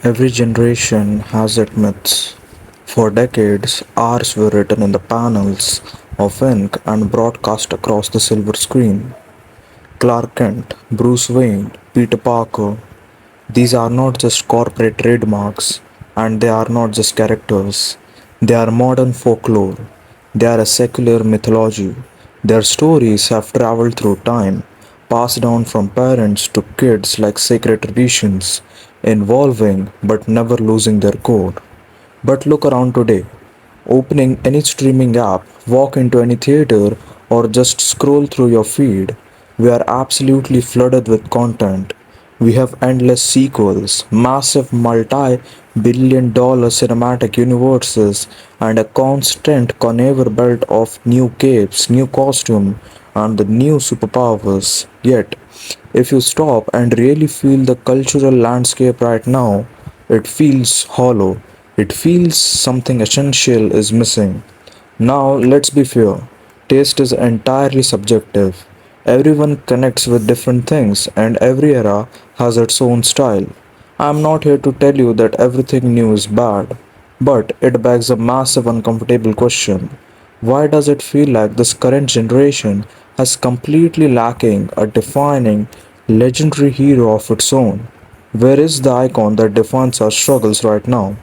Every generation has its myths. For decades, ours were written in the panels of ink and broadcast across the silver screen. Clark Kent, Bruce Wayne, Peter Parker. These are not just corporate trademarks, and they are not just characters. They are modern folklore. They are a secular mythology. Their stories have traveled through time, passed down from parents to kids like sacred traditions, evolving but never losing their core. But look around today. Opening any streaming app, walk into any theater, or just scroll through your feed, we are absolutely flooded with content. We have endless sequels, massive multi billion dollar cinematic universes, and a constant conveyor belt of new capes, new costume, and the new superpowers. Yet, if you stop and really feel the cultural landscape right now, it feels hollow. It feels something essential is missing. Now, let's be fair. Taste is entirely subjective. Everyone connects with different things, and every era has its own style. I'm not here to tell you that everything new is bad, but it begs a massive uncomfortable question. Why does it feel like this current generation has completely lacking a defining, legendary hero of its own? Where is the icon that defines our struggles right now?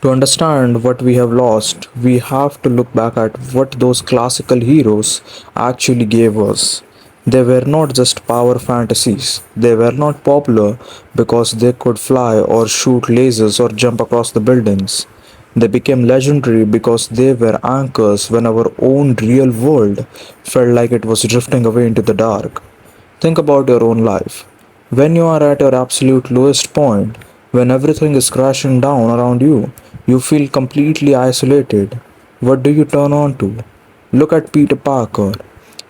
To understand what we have lost, we have to look back at what those classical heroes actually gave us. They were not just power fantasies. They were not popular because they could fly or shoot lasers or jump across the buildings. They became legendary because they were anchors when our own real world felt like it was drifting away into the dark. Think about your own life. When you are at your absolute lowest point, when everything is crashing down around you, you feel completely isolated. What do you turn on to? Look at Peter Parker.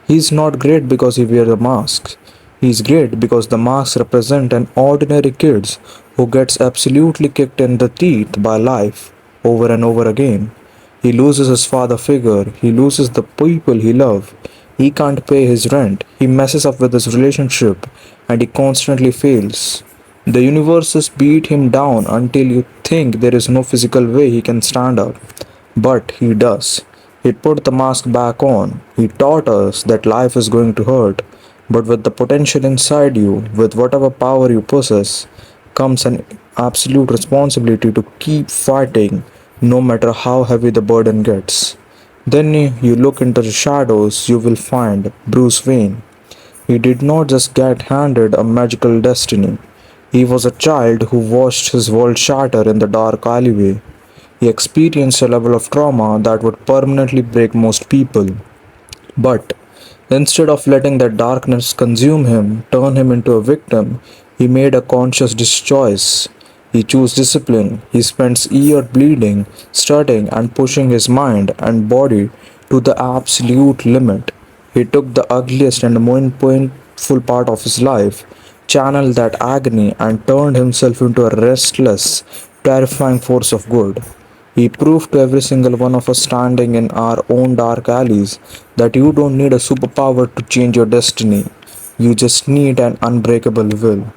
He's not great because he wears a mask. He's great because the masks represent an ordinary kid who gets absolutely kicked in the teeth by life over and over again. He loses his father figure, he loses the people he loves, he can't pay his rent, he messes up with his relationship, and he constantly fails. The universes beat him down until you think there is no physical way he can stand up. But he does. He put the mask back on. He taught us that life is going to hurt. But with the potential inside you, with whatever power you possess, comes an absolute responsibility to keep fighting no matter how heavy the burden gets. Then you look into the shadows, you will find Bruce Wayne. He did not just get handed a magical destiny. He was a child who watched his world shatter in the dark alleyway. He experienced a level of trauma that would permanently break most people. But instead of letting that darkness consume him, turn him into a victim, he made a conscious choice. He chose discipline. He spent years bleeding, studying, and pushing his mind and body to the absolute limit. He took the ugliest and most painful part of his life, channeled that agony, and turned himself into a restless, terrifying force of good. He proved to every single one of us standing in our own dark alleys that you don't need a superpower to change your destiny. You just need an unbreakable will.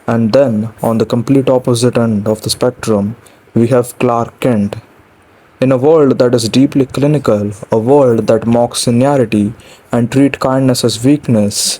And then, on the complete opposite end of the spectrum, we have Clark Kent. In a world that is deeply clinical, a world that mocks seniority and treats kindness as weakness,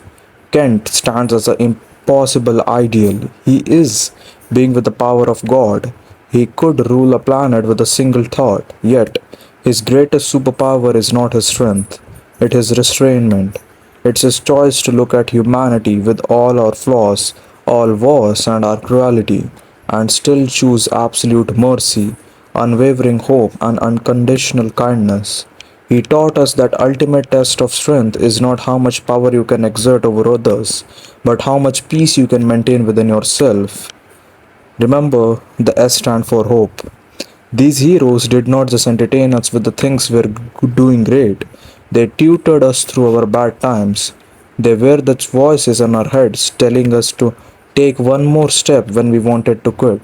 Kent stands as an impossible ideal. He is being with the power of God. He could rule a planet with a single thought, yet his greatest superpower is not his strength, it is restrainment. It's his choice to look at humanity with all our flaws, all wars, and our cruelty, and still choose absolute mercy, unwavering hope, and unconditional kindness. He taught us that ultimate test of strength is not how much power you can exert over others, but how much peace you can maintain within yourself. Remember, the S stand for hope. These heroes did not just entertain us with the things we're doing great, they tutored us through our bad times. They were the voices in our heads telling us to take one more step when we wanted to quit.